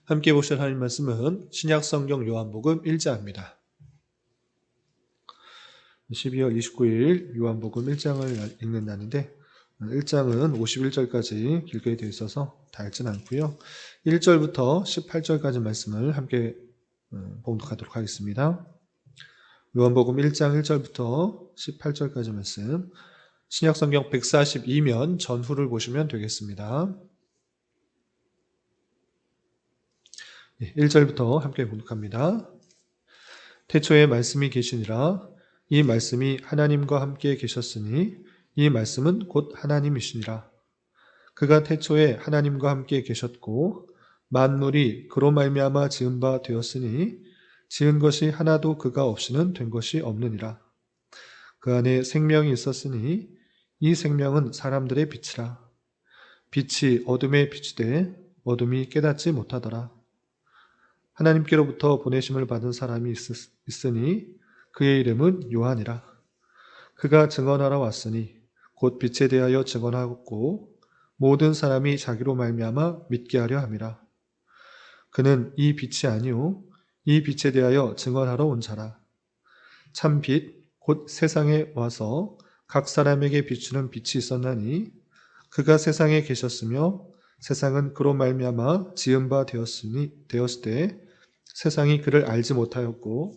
함께 보실 하나님 말씀은 신약성경 요한복음 1장입니다. 12월 29일 요한복음 1장을 읽는 날인데 1장은 51절까지 길게 되어 있어서 다 읽진 않고요. 1절부터 18절까지 말씀을 함께 봉독하도록 하겠습니다. 요한복음 1장 1절부터 18절까지 말씀, 신약성경 142면 전후를 보시면 되겠습니다. 1절부터 함께 봉독합니다. 태초에 말씀이 계시니라. 이 말씀이 하나님과 함께 계셨으니 이 말씀은 곧 하나님이시니라. 그가 태초에 하나님과 함께 계셨고 만물이 그로 말미암아 지은 바 되었으니 지은 것이 하나도 그가 없이는 된 것이 없느니라. 그 안에 생명이 있었으니 이 생명은 사람들의 빛이라. 빛이 어둠에 비추되 어둠이 깨닫지 못하더라. 하나님께로부터 보내심을 받은 사람이 있으니 그의 이름은 요한이라. 그가 증언하러 왔으니 곧 빛에 대하여 증언하고 모든 사람이 자기로 말미암아 믿게 하려 함이라. 그는 이 빛이 아니요 이 빛에 대하여 증언하러 온 자라. 참 빛 곧 세상에 와서 각 사람에게 비추는 빛이 있었나니 그가 세상에 계셨으며 세상은 그로 말미암아 지은 바 되었을 때 세상이 그를 알지 못하였고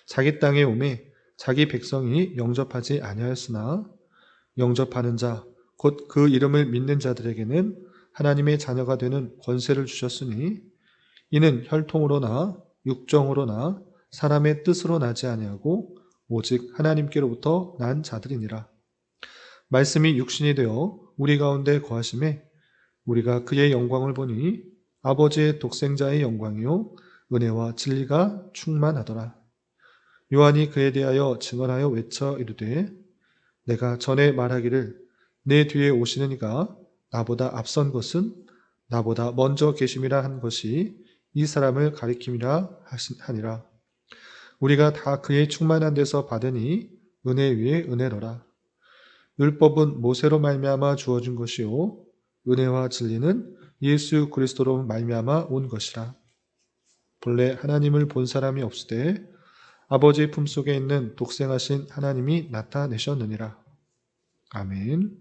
자기 땅에 오매 자기 백성이 영접하지 아니하였으나 영접하는 자 곧 그 이름을 믿는 자들에게는 하나님의 자녀가 되는 권세를 주셨으니 이는 혈통으로나 육정으로나 사람의 뜻으로 나지 아니하고 오직 하나님께로부터 난 자들이니라. 말씀이 육신이 되어 우리 가운데 거하심에 우리가 그의 영광을 보니 아버지의 독생자의 영광이요 은혜와 진리가 충만하더라. 요한이 그에 대하여 증언하여 외쳐 이르되 내가 전에 말하기를 내 뒤에 오시는 이가 나보다 앞선 것은 나보다 먼저 계심이라 한 것이 이 사람을 가리킴이라 하니라. 우리가 다 그의 충만한 데서 받으니 은혜 위에 은혜로라. 율법은 모세로 말미암아 주어진 것이요 은혜와 진리는 예수 그리스도로 말미암아 온 것이라. 본래 하나님을 본 사람이 없으되 아버지 품속에 있는 독생하신 하나님이 나타내셨느니라. 아멘.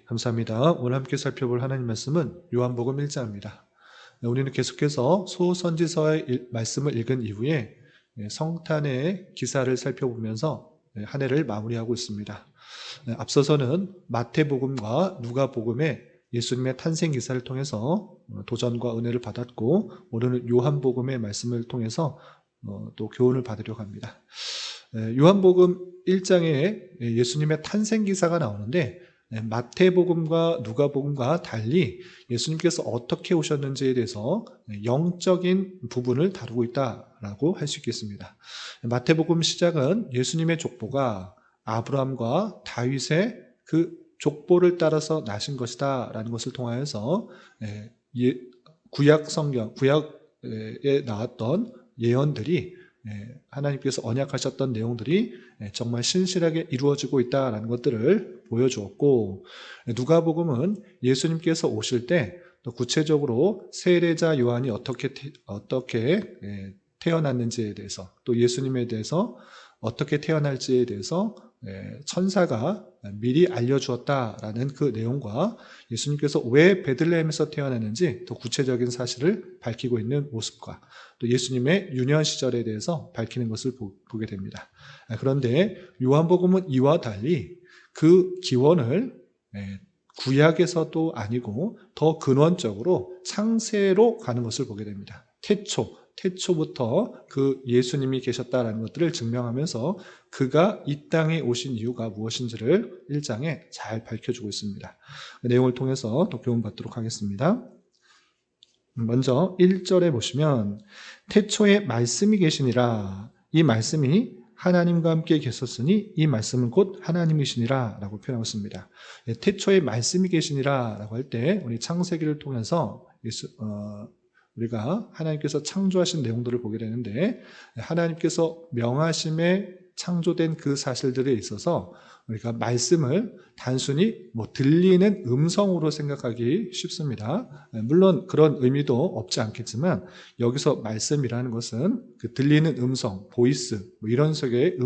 감사합니다. 오늘 함께 살펴볼 하나님 말씀은 요한복음 1장입니다. 우리는 계속해서 소선지서의 말씀을 읽은 이후에 성탄의 기사를 살펴보면서 한 해를 마무리하고 있습니다. 앞서서는 마태복음과 누가복음의 예수님의 탄생 기사를 통해서 도전과 은혜를 받았고 오늘은 요한복음의 말씀을 통해서 또 교훈을 받으려고 합니다. 요한복음 1장에 예수님의 탄생 기사가 나오는데 마태복음과 누가복음과 달리 예수님께서 어떻게 오셨는지에 대해서 영적인 부분을 다루고 있다라고 할 수 있겠습니다. 마태복음 시작은 예수님의 족보가 아브라함과 다윗의 그 족보를 따라서 나신 것이다 라는 것을 통하여서 구약 성경, 구약에 나왔던 예언들이 하나님께서 언약하셨던 내용들이 정말 신실하게 이루어지고 있다는 것들을 보여주었고 누가복음은 예수님께서 오실 때 또 구체적으로 세례자 요한이 어떻게 태어났는지에 대해서 또 예수님에 대해서 어떻게 태어날지에 대해서 천사가 미리 알려주었다라는 그 내용과 예수님께서 왜 베들레헴에서 태어났는지 더 구체적인 사실을 밝히고 있는 모습과 또 예수님의 유년 시절에 대해서 밝히는 것을 보게 됩니다. 그런데 요한복음은 이와 달리 그 기원을 구약에서도 아니고 더 근원적으로 창세로 가는 것을 보게 됩니다. 태초부터 그 예수님이 계셨다라는 것들을 증명하면서 그가 이 땅에 오신 이유가 무엇인지를 1장에 잘 밝혀주고 있습니다. 그 내용을 통해서 또 교훈받도록 하겠습니다. 먼저 1절에 보시면 태초에 말씀이 계시니라. 이 말씀이 하나님과 함께 계셨으니 이 말씀은 곧 하나님이시니라 라고 표현하고 있습니다. 태초에 말씀이 계시니라 라고 할 때 우리 창세기를 통해서 우리가 하나님께서 창조하신 내용들을 보게 되는데 하나님께서 명하심에 창조된 그 사실들에 있어서 우리가 말씀을 단순히 들리는 음성으로 생각하기 쉽습니다. 물론 그런 의미도 없지 않겠지만 여기서 말씀이라는 것은 그 들리는 음성, 보이스 이런 식의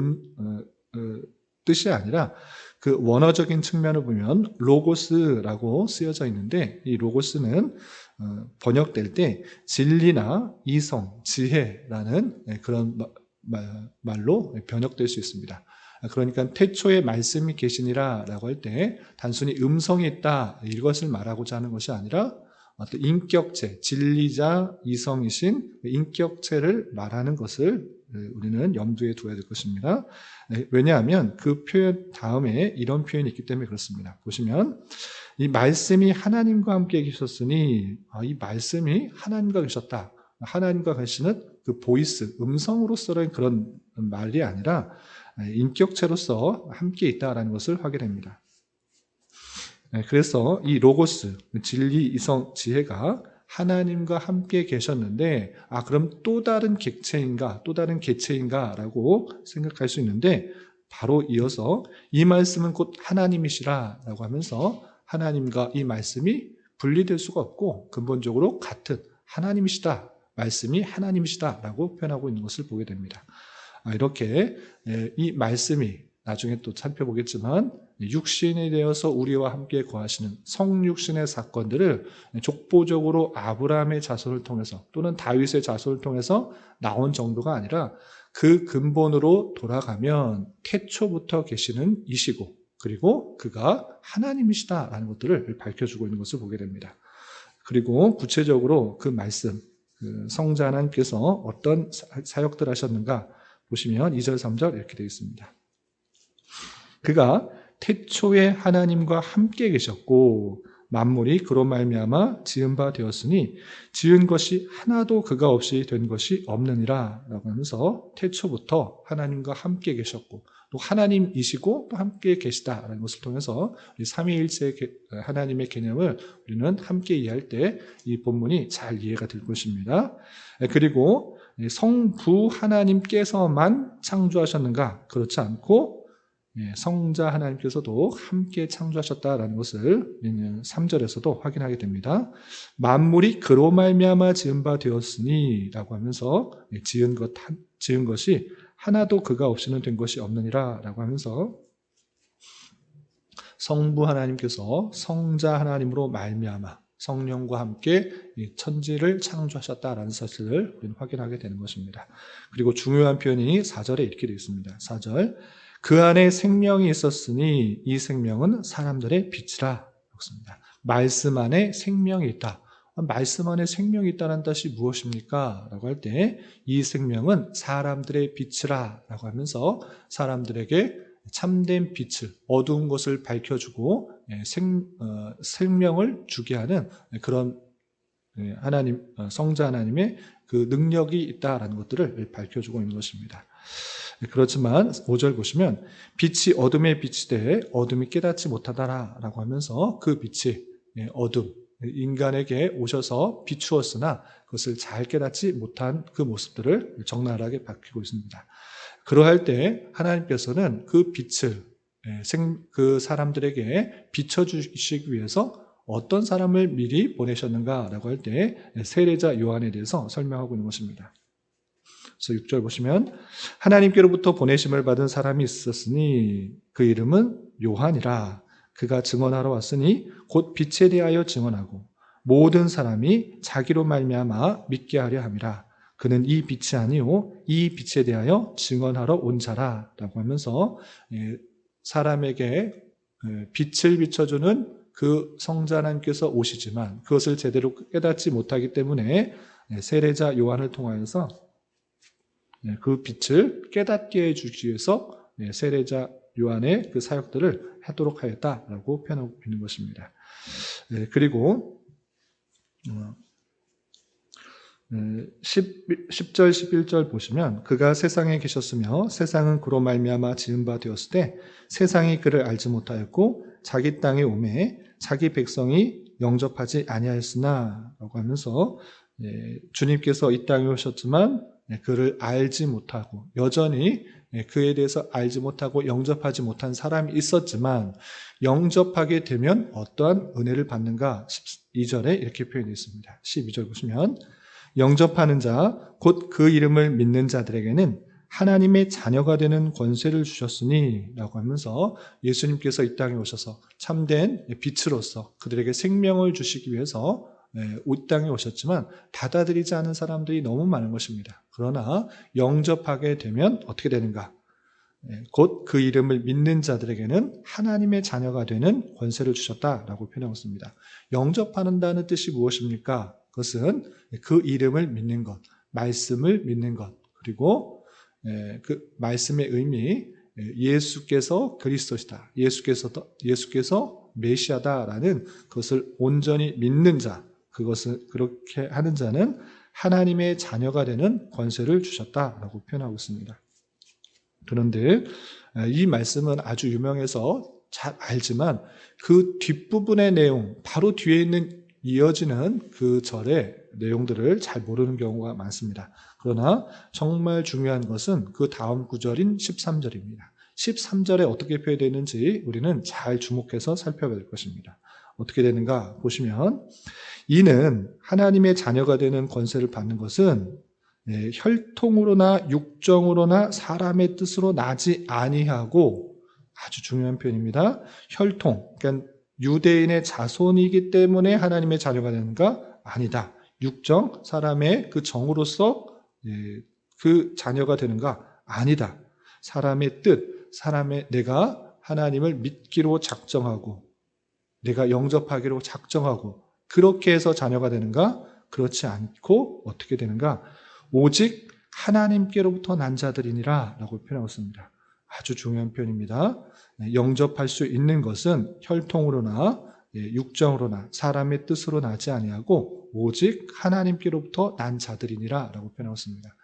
뜻이 아니라 그 원어적인 측면을 보면 로고스라고 쓰여져 있는데 이 로고스는 번역될 때 진리나 이성, 지혜라는 그런 말로 번역될 수 있습니다. 그러니까 태초에 말씀이 계시니라 라고 할 때 단순히 음성이 있다 이것을 말하고자 하는 것이 아니라 어떤 인격체, 진리자 이성이신 인격체를 말하는 것을 우리는 염두에 두어야 될 것입니다. 왜냐하면 그 표현 다음에 이런 표현이 있기 때문에 그렇습니다. 보시면 이 말씀이 하나님과 함께 계셨으니 이 말씀이 하나님과 계셨다. 하나님과 계시는 그 보이스, 음성으로서의 그런 말이 아니라 인격체로서 함께 있다라는 것을 확인합니다. 그래서 이 로고스, 진리, 이성, 지혜가 하나님과 함께 계셨는데 그럼 또 다른 객체인가, 또 다른 개체인가 라고 생각할 수 있는데 바로 이어서 이 말씀은 곧 하나님이시라 라고 하면서 하나님과 이 말씀이 분리될 수가 없고 근본적으로 같은 하나님이시다, 말씀이 하나님이시다 라고 표현하고 있는 것을 보게 됩니다. 이렇게 이 말씀이 나중에 또 살펴보겠지만 육신이 되어서 우리와 함께 거하시는 성육신의 사건들을 족보적으로 아브라함의 자손을 통해서 또는 다윗의 자손을 통해서 나온 정도가 아니라 그 근본으로 돌아가면 태초부터 계시는 이시고 그리고 그가 하나님이시다라는 것들을 밝혀주고 있는 것을 보게 됩니다. 그리고 구체적으로 그 말씀, 성자 하나님께서 어떤 사역들 하셨는가 보시면 2절, 3절 이렇게 되어 있습니다. 그가 태초에 하나님과 함께 계셨고 만물이 그로 말미암아 지은 바 되었으니 지은 것이 하나도 그가 없이 된 것이 없느니라 라고 하면서 태초부터 하나님과 함께 계셨고 또 하나님이시고 또 함께 계시다라는 것을 통해서 삼위일체 하나님의 개념을 우리는 함께 이해할 때 이 본문이 잘 이해가 될 것입니다. 그리고 성부 하나님께서만 창조하셨는가? 그렇지 않고 성자 하나님께서도 함께 창조하셨다라는 것을 3절에서도 확인하게 됩니다. 만물이 그로 말미암아 지은 바 되었으니 라고 하면서 지은 것이 하나도 그가 없이는 된 것이 없느니라 라고 하면서 성부 하나님께서 성자 하나님으로 말미암아 성령과 함께 천지를 창조하셨다라는 사실을 우리는 확인하게 되는 것입니다. 그리고 중요한 표현이 4절에 이렇게 되어 있습니다. 4절 그 안에 생명이 있었으니 이 생명은 사람들의 빛이라. 그렇습니다. 말씀 안에 생명이 있다. 말씀 안에 생명이 있다는 뜻이 무엇입니까? 라고 할 때 이 생명은 사람들의 빛이라 라고 하면서 사람들에게 참된 빛을 어두운 것을 밝혀주고 생명을 주게 하는 그런 하나님 성자 하나님의 그 능력이 있다라는 것들을 밝혀주고 있는 것입니다. 그렇지만 5절 보시면 빛이 어둠의 빛이 돼 어둠이 깨닫지 못하다라고 하면서 그 빛이 어둠 인간에게 오셔서 비추었으나 그것을 잘 깨닫지 못한 그 모습들을 적나라하게 밝히고 있습니다. 그러할 때 하나님께서는 그 빛을 그 사람들에게 비춰주시기 위해서 어떤 사람을 미리 보내셨는가라고 할 때 세례자 요한에 대해서 설명하고 있는 것입니다. 그래서 6절 보시면 하나님께로부터 보내심을 받은 사람이 있었으니 그 이름은 요한이라. 그가 증언하러 왔으니 곧 빛에 대하여 증언하고 모든 사람이 자기로 말미암아 믿게 하려 함이라. 그는 이 빛이 아니요 이 빛에 대하여 증언하러 온 자라 라고 하면서 사람에게 빛을 비춰주는 그 성자 하나님께서 오시지만 그것을 제대로 깨닫지 못하기 때문에 세례자 요한을 통하여서 그 빛을 깨닫게 해주기 위해서 세례자 요한의 그 사역들을 하도록 하였다라고 표현하고 있는 것입니다. 그리고 10절 11절 보시면 그가 세상에 계셨으며 세상은 그로 말미암아 지은 바 되었을 때 세상이 그를 알지 못하였고 자기 땅에 오매 자기 백성이 영접하지 아니하였으나 라고 하면서 주님께서 이 땅에 오셨지만 그를 알지 못하고 여전히 그에 대해서 알지 못하고 영접하지 못한 사람이 있었지만 영접하게 되면 어떠한 은혜를 받는가 12절에 이렇게 표현되어 있습니다. 12절 보시면 영접하는 자 곧 그 이름을 믿는 자들에게는 하나님의 자녀가 되는 권세를 주셨으니 라고 하면서 예수님께서 이 땅에 오셔서 참된 빛으로서 그들에게 생명을 주시기 위해서 이 땅에 오셨지만 받아들이지 않은 사람들이 너무 많은 것입니다. 그러나 영접하게 되면 어떻게 되는가? 곧 그 이름을 믿는 자들에게는 하나님의 자녀가 되는 권세를 주셨다라고 표현하고 있습니다. 영접한다는 뜻이 무엇입니까? 그것은 그 이름을 믿는 것, 말씀을 믿는 것, 그리고 그 말씀의 의미, 예수께서 그리스도시다, 예수께서 메시아다라는 것을 온전히 믿는 자, 그것을 그렇게 하는 자는 하나님의 자녀가 되는 권세를 주셨다라고 표현하고 있습니다. 그런데 이 말씀은 아주 유명해서 잘 알지만 그 뒷부분의 내용, 바로 뒤에 있는 이어지는 그 절의 내용들을 잘 모르는 경우가 많습니다. 그러나 정말 중요한 것은 그 다음 구절인 13절입니다. 13절에 어떻게 표현되어 있는지 우리는 잘 주목해서 살펴봐야 될 것입니다. 어떻게 되는가 보시면 이는 하나님의 자녀가 되는 권세를 받는 것은 혈통으로나 육정으로나 사람의 뜻으로 나지 아니하고, 아주 중요한 표현입니다. 혈통, 그러니까 유대인의 자손이기 때문에 하나님의 자녀가 되는가? 아니다. 육정, 사람의 그 정으로서 그 자녀가 되는가? 아니다. 사람의 뜻, 내가 하나님을 믿기로 작정하고 내가 영접하기로 작정하고 그렇게 해서 자녀가 되는가? 그렇지 않고 어떻게 되는가? 오직 하나님께로부터 난 자들이니라 라고 표현하고 있습니다. 아주 중요한 표현입니다. 영접할 수 있는 것은 혈통으로나 육정으로나 사람의 뜻으로 나지 아니하고 오직 하나님께로부터 난 자들이니라 라고 표현하고 있습니다.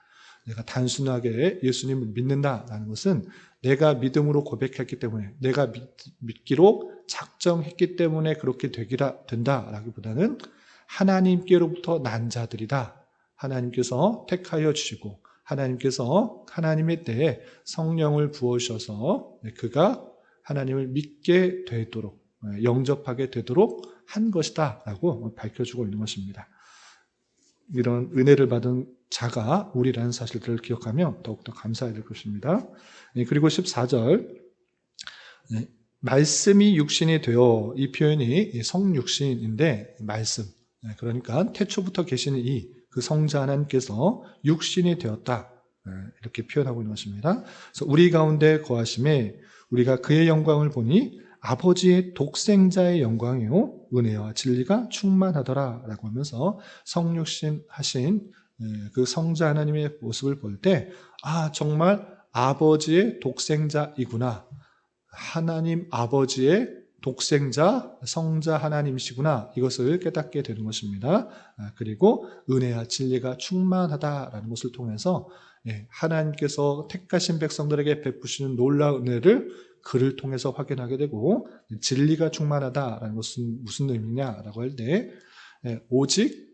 내가 단순하게 예수님을 믿는다라는 것은 내가 믿음으로 고백했기 때문에, 내가 믿기로 작정했기 때문에 그렇게 된다라기보다는 하나님께로부터 난 자들이다. 하나님께서 택하여 주시고 하나님께서 하나님의 때에 성령을 부어주셔서 그가 하나님을 믿게 되도록, 영접하게 되도록 한 것이다 라고 밝혀주고 있는 것입니다. 이런 은혜를 받은 자가 우리라는 사실들을 기억하며 더욱더 감사해야 될 것입니다. 그리고 14절 말씀이 육신이 되어, 이 표현이 성육신인데 말씀, 그러니까 태초부터 계시는 그 성자 하나님께서 육신이 되었다, 이렇게 표현하고 있는 것입니다. 그래서 우리 가운데 거하심에 우리가 그의 영광을 보니 아버지의 독생자의 영광이요 은혜와 진리가 충만하더라 라고 하면서 성육신 하신 그 성자 하나님의 모습을 볼 때 정말 아버지의 독생자이구나, 하나님 아버지의 독생자 성자 하나님이시구나, 이것을 깨닫게 되는 것입니다. 그리고 은혜와 진리가 충만하다라는 것을 통해서 하나님께서 택하신 백성들에게 베푸시는 놀라운 은혜를 그를 통해서 확인하게 되고, 진리가 충만하다라는 것은 무슨 의미냐라고 할 때 오직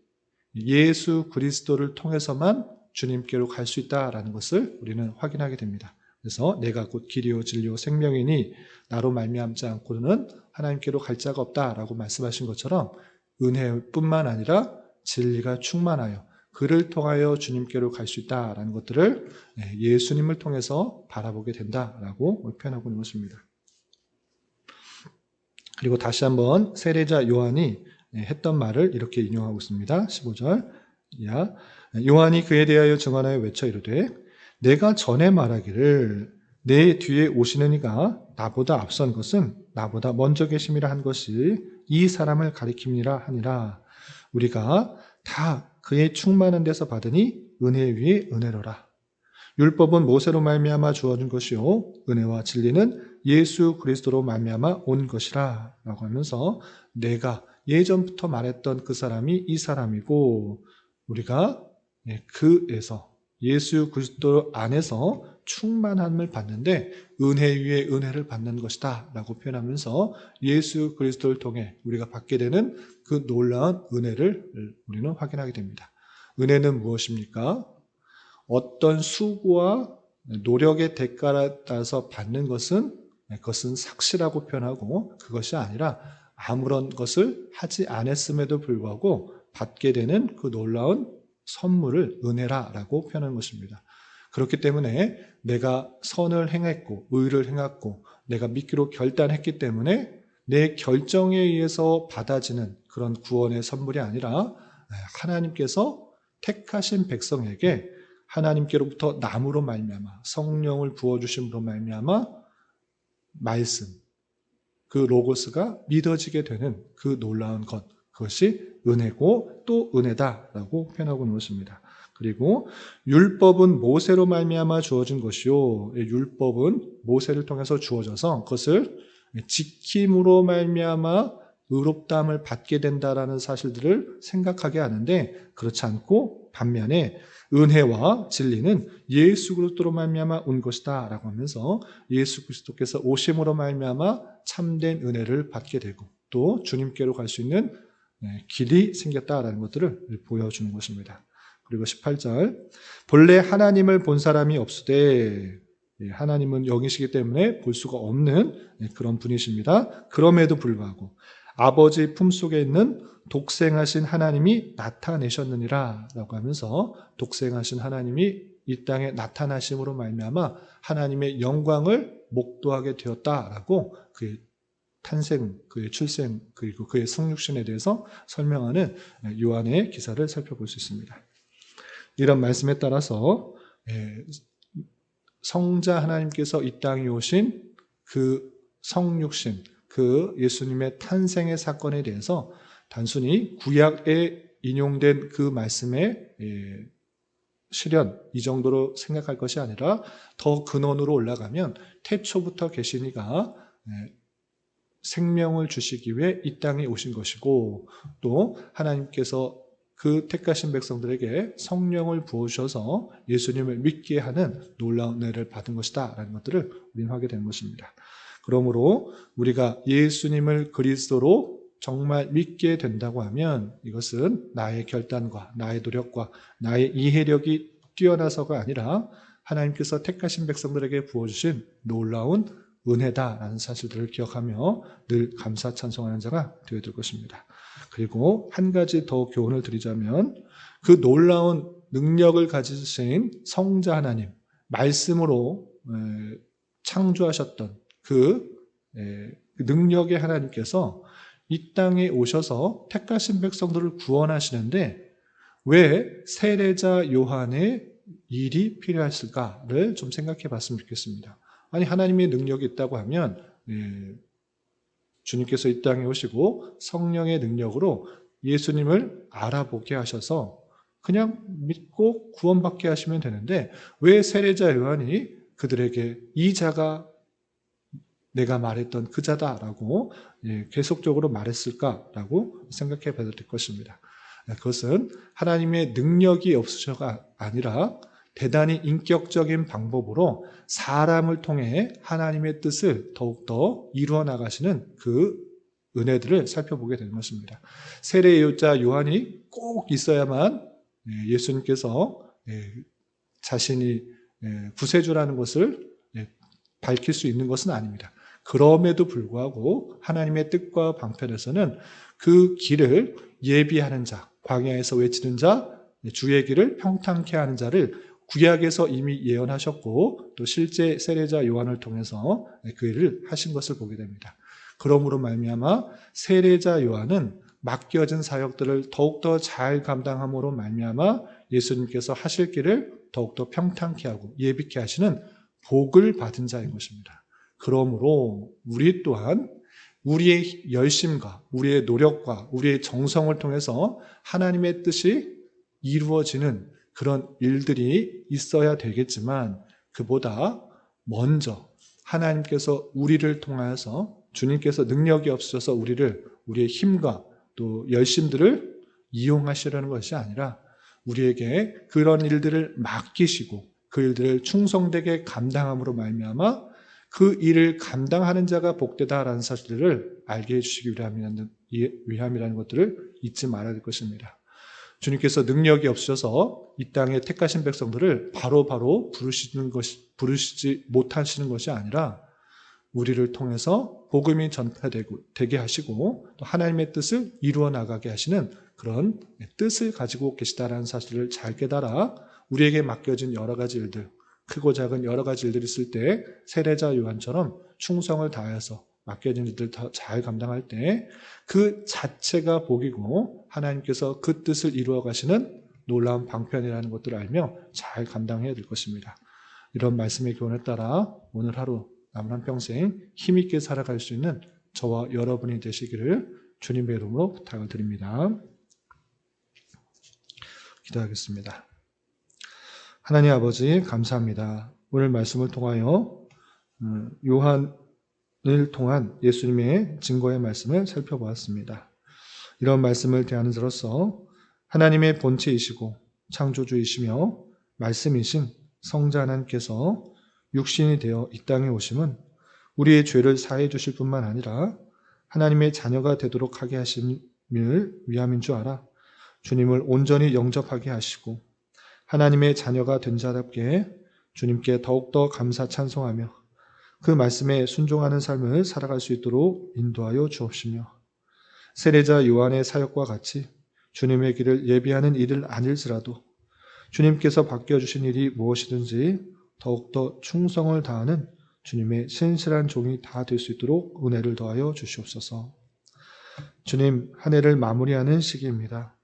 예수 그리스도를 통해서만 주님께로 갈 수 있다라는 것을 우리는 확인하게 됩니다. 그래서 내가 곧 길이요 진리요 생명이니 나로 말미암지 않고는 하나님께로 갈 자가 없다라고 말씀하신 것처럼 은혜뿐만 아니라 진리가 충만하여 그를 통하여 주님께로 갈 수 있다라는 것들을 예수님을 통해서 바라보게 된다라고 표현하고 있는 것입니다. 그리고 다시 한번 세례자 요한이 했던 말을 이렇게 인용하고 있습니다. 15절 요한이 그에 대하여 증언하여 외쳐 이르되 내가 전에 말하기를 내 뒤에 오시는 이가 나보다 앞선 것은 나보다 먼저 계심이라 한 것이 이 사람을 가리킴이라 하니라. 우리가 다 그의 충만한 데서 받으니 은혜 위에 은혜로라. 율법은 모세로 말미암아 주어진 것이요 은혜와 진리는 예수 그리스도로 말미암아 온 것이라 라고 하면서 내가 예전부터 말했던 그 사람이 이 사람이고 우리가 그에서 예수 그리스도 안에서 충만함을 받는데 은혜 위에 은혜를 받는 것이다 라고 표현하면서 예수 그리스도를 통해 우리가 받게 되는 그 놀라운 은혜를 우리는 확인하게 됩니다. 은혜는 무엇입니까? 어떤 수고와 노력의 대가에 따라서 받는 것은 그것은 삭시라고 표현하고 그것이 아니라 아무런 것을 하지 않았음에도 불구하고 받게 되는 그 놀라운 선물을 은혜라라고 표현하는 것입니다. 그렇기 때문에 내가 선을 행했고 의를 행했고 내가 믿기로 결단했기 때문에 내 결정에 의해서 받아지는 그런 구원의 선물이 아니라 하나님께서 택하신 백성에게 하나님께로부터 남으로 말미암아 성령을 부어주심으로 말미암아 말씀, 그 로고스가 믿어지게 되는 그 놀라운 것, 그것이 은혜고 또 은혜다라고 표현하고 있는 것입니다. 그리고 율법은 모세로 말미암아 주어진 것이요, 율법은 모세를 통해서 주어져서 그것을 지킴으로 말미암아 의롭다함을 받게 된다라는 사실들을 생각하게 하는데 그렇지 않고 반면에 은혜와 진리는 예수 그리스도로 말미암아 온 것이다라고 하면서 예수 그리스도께서 오심으로 말미암아 참된 은혜를 받게 되고 또 주님께로 갈 수 있는 길이 생겼다라는 것들을 보여주는 것입니다. 그리고 18절 본래 하나님을 본 사람이 없으되 하나님은 영이시기 때문에 볼 수가 없는 그런 분이십니다. 그럼에도 불구하고 아버지 품속에 있는 독생하신 하나님이 나타내셨느니라 라고 하면서 독생하신 하나님이 이 땅에 나타나심으로 말미암아 하나님의 영광을 목도하게 되었다라고 그의 탄생, 그의 출생, 그리고 그의 성육신에 대해서 설명하는 요한의 기사를 살펴볼 수 있습니다. 이런 말씀에 따라서 성자 하나님께서 이 땅에 오신 그 성육신, 그 예수님의 탄생의 사건에 대해서 단순히 구약에 인용된 그 말씀의 실현, 이 정도로 생각할 것이 아니라 더 근원으로 올라가면 태초부터 계시니가 생명을 주시기 위해 이 땅에 오신 것이고 또 하나님께서 그 택하신 백성들에게 성령을 부어주셔서 예수님을 믿게 하는 놀라운 은혜를 받은 것이다 라는 것들을 우리는 하게 되는 것입니다. 그러므로 우리가 예수님을 그리스도로 정말 믿게 된다고 하면 이것은 나의 결단과 나의 노력과 나의 이해력이 뛰어나서가 아니라 하나님께서 택하신 백성들에게 부어주신 놀라운 은혜다라는 사실들을 기억하며 늘 감사 찬송하는 자가 되어야 될 것입니다. 그리고 한 가지 더 교훈을 드리자면 그 놀라운 능력을 가지신 성자 하나님, 말씀으로 창조하셨던 그 능력의 하나님께서 이 땅에 오셔서 택하신 백성들을 구원하시는데 왜 세례자 요한의 일이 필요했을까를 좀 생각해 봤으면 좋겠습니다. 아니 하나님의 능력이 있다고 하면 주님께서 이 땅에 오시고 성령의 능력으로 예수님을 알아보게 하셔서 그냥 믿고 구원받게 하시면 되는데 왜 세례자 요한이 그들에게 이 자가 내가 말했던 그 자다라고 계속적으로 말했을까라고 생각해 봐야 될 것입니다. 그것은 하나님의 능력이 없으셔가 아니라 대단히 인격적인 방법으로 사람을 통해 하나님의 뜻을 더욱더 이루어 나가시는 그 은혜들을 살펴보게 되는 것입니다. 세례요자 요한이 꼭 있어야만 예수님께서 자신이 구세주라는 것을 밝힐 수 있는 것은 아닙니다. 그럼에도 불구하고 하나님의 뜻과 방편에서는 그 길을 예비하는 자, 광야에서 외치는 자, 주의 길을 평탄케 하는 자를 구약에서 이미 예언하셨고 또 실제 세례자 요한을 통해서 그 일을 하신 것을 보게 됩니다. 그러므로 말미암아 세례자 요한은 맡겨진 사역들을 더욱더 잘 감당함으로 말미암아 예수님께서 하실 길을 더욱더 평탄케 하고 예비케 하시는 복을 받은 자인 것입니다. 그러므로 우리 또한 우리의 열심과 우리의 노력과 우리의 정성을 통해서 하나님의 뜻이 이루어지는 그런 일들이 있어야 되겠지만 그보다 먼저 하나님께서 우리를 통하여서 주님께서 능력이 없어서 우리의 힘과 또 열심들을 이용하시려는 것이 아니라 우리에게 그런 일들을 맡기시고 그 일들을 충성되게 감당함으로 말미암아 그 일을 감당하는 자가 복되다라는 사실을 알게 해주시기 위함이라는 것들을 잊지 말아야 될 것입니다. 주님께서 능력이 없으셔서 이 땅에 택하신 백성들을 바로바로 부르시지 못하시는 것이 아니라 우리를 통해서 복음이 전파되게 하시고 또 하나님의 뜻을 이루어 나가게 하시는 그런 뜻을 가지고 계시다라는 사실을 잘 깨달아 우리에게 맡겨진 여러 가지 일들, 크고 작은 여러 가지 일들이 있을 때 세례자 요한처럼 충성을 다해서 맡겨진 일들 잘 감당할 때 그 자체가 복이고 하나님께서 그 뜻을 이루어 가시는 놀라운 방편이라는 것들을 알며 잘 감당해야 될 것입니다. 이런 말씀의 교훈에 따라 오늘 하루 남은 한평생 힘있게 살아갈 수 있는 저와 여러분이 되시기를 주님의 이름으로 부탁을 드립니다. 기도하겠습니다. 하나님 아버지 감사합니다. 오늘 말씀을 통하여 요한을 통한 예수님의 증거의 말씀을 살펴보았습니다. 이런 말씀을 대하는 자로서 하나님의 본체이시고 창조주이시며 말씀이신 성자 하나님께서 육신이 되어 이 땅에 오심은 우리의 죄를 사해 주실 뿐만 아니라 하나님의 자녀가 되도록 하게 하심을 위함인 줄 알아 주님을 온전히 영접하게 하시고 하나님의 자녀가 된 자답게 주님께 더욱더 감사 찬송하며 그 말씀에 순종하는 삶을 살아갈 수 있도록 인도하여 주옵시며 세례자 요한의 사역과 같이 주님의 길을 예비하는 일을 아닐지라도 주님께서 맡겨주신 일이 무엇이든지 더욱더 충성을 다하는 주님의 신실한 종이 다 될 수 있도록 은혜를 더하여 주시옵소서. 주님, 한 해를 마무리하는 시기입니다.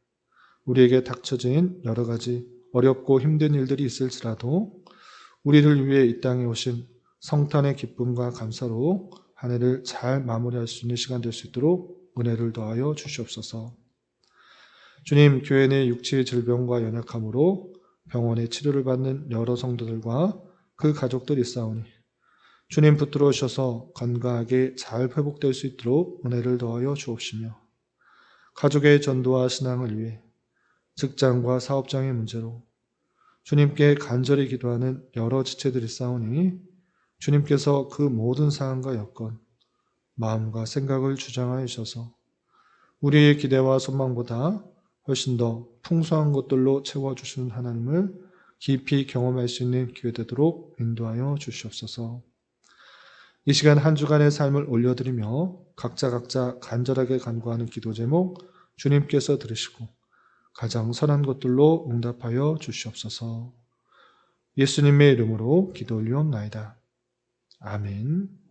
우리에게 닥쳐진 여러 가지 어렵고 힘든 일들이 있을지라도 우리를 위해 이 땅에 오신 성탄의 기쁨과 감사로 한 해를 잘 마무리할 수 있는 시간 될 수 있도록 은혜를 더하여 주시옵소서. 주님, 교회 내 육체의 질병과 연약함으로 병원에 치료를 받는 여러 성도들과 그 가족들이 있사오니 주님 붙들어 오셔서 건강하게 잘 회복될 수 있도록 은혜를 더하여 주옵시며 가족의 전도와 신앙을 위해 직장과 사업장의 문제로 주님께 간절히 기도하는 여러 지체들이 있사오니 주님께서 그 모든 사항과 여건, 마음과 생각을 주장하여 주셔서 우리의 기대와 소망보다 훨씬 더 풍성한 것들로 채워주시는 하나님을 깊이 경험할 수 있는 기회 되도록 인도하여 주시옵소서. 이 시간 한 주간의 삶을 올려드리며 각자 간절하게 간구하는 기도 제목 주님께서 들으시고 가장 선한 것들로 응답하여 주시옵소서. 예수님의 이름으로 기도 올리옵나이다. 아멘.